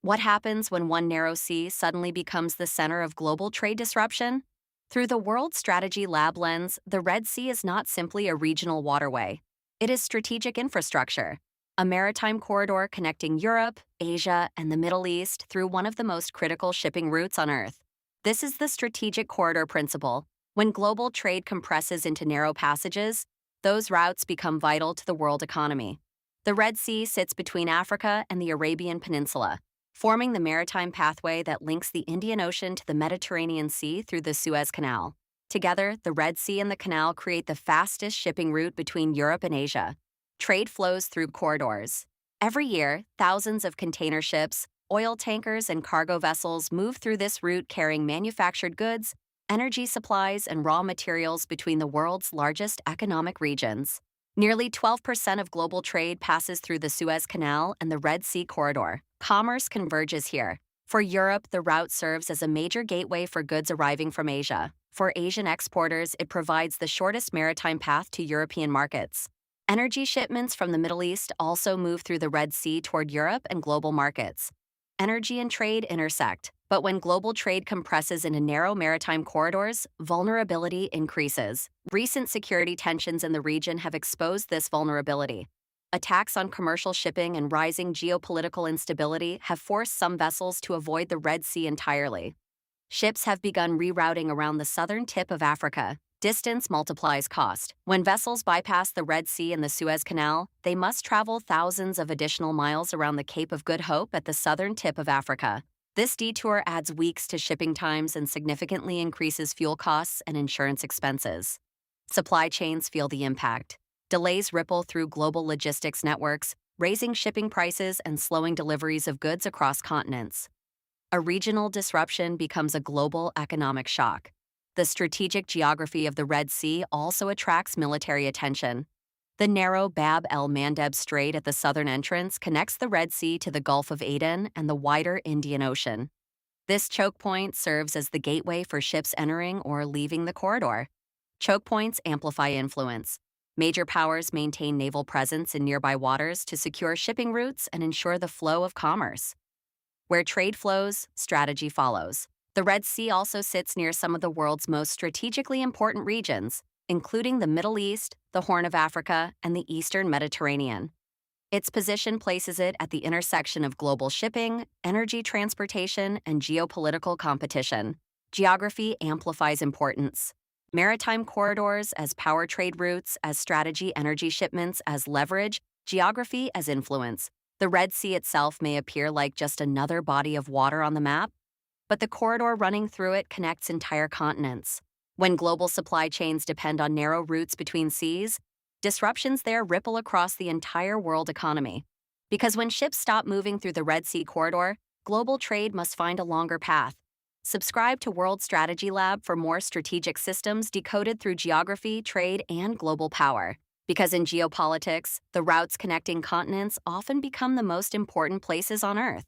What happens when one narrow sea suddenly becomes the center of global trade disruption? Through the World Strategy Lab lens, the Red Sea is not simply a regional waterway. It is strategic infrastructure, a maritime corridor connecting Europe, Asia, and the Middle East through one of the most critical shipping routes on Earth. This is the strategic corridor principle. When global trade compresses into narrow passages, those routes become vital to the world economy. The Red Sea sits between Africa and the Arabian Peninsula, forming the maritime pathway that links the Indian Ocean to the Mediterranean Sea through the Suez Canal. Together, the Red Sea and the canal create the fastest shipping route between Europe and Asia. Trade flows through corridors. Every year, thousands of container ships, oil tankers, and cargo vessels move through this route carrying manufactured goods, energy supplies, and raw materials between the world's largest economic regions. Nearly 12% of global trade passes through the Suez Canal and the Red Sea corridor. Commerce converges here. For Europe, the route serves as a major gateway for goods arriving from Asia. For Asian exporters, it provides the shortest maritime path to European markets. Energy shipments from the Middle East also move through the Red Sea toward Europe and global markets. Energy and trade intersect, but when global trade compresses into narrow maritime corridors, vulnerability increases. Recent security tensions in the region have exposed this vulnerability. Attacks on commercial shipping and rising geopolitical instability have forced some vessels to avoid the Red Sea entirely. Ships have begun rerouting around the southern tip of Africa. Distance multiplies cost. When vessels bypass the Red Sea and the Suez Canal, they must travel thousands of additional miles around the Cape of Good Hope at the southern tip of Africa. This detour adds weeks to shipping times and significantly increases fuel costs and insurance expenses. Supply chains feel the impact. Delays ripple through global logistics networks, raising shipping prices and slowing deliveries of goods across continents. A regional disruption becomes a global economic shock. The strategic geography of the Red Sea also attracts military attention. The narrow Bab el-Mandeb Strait at the southern entrance connects the Red Sea to the Gulf of Aden and the wider Indian Ocean. This choke point serves as the gateway for ships entering or leaving the corridor. Choke points amplify influence. Major powers maintain naval presence in nearby waters to secure shipping routes and ensure the flow of commerce. Where trade flows, strategy follows. The Red Sea also sits near some of the world's most strategically important regions, including the Middle East, the Horn of Africa, and the Eastern Mediterranean. Its position places it at the intersection of global shipping, energy transportation, and geopolitical competition. Geography amplifies importance. Maritime corridors as power trade routes, as strategy energy shipments, as leverage, geography as influence. The Red Sea itself may appear like just another body of water on the map, but the corridor running through it connects entire continents. When global supply chains depend on narrow routes between seas, disruptions there ripple across the entire world economy. Because when ships stop moving through the Red Sea corridor, global trade must find a longer path. Subscribe to World Strategy Lab for more strategic systems decoded through geography, trade, and global power. Because in geopolitics, the routes connecting continents often become the most important places on Earth.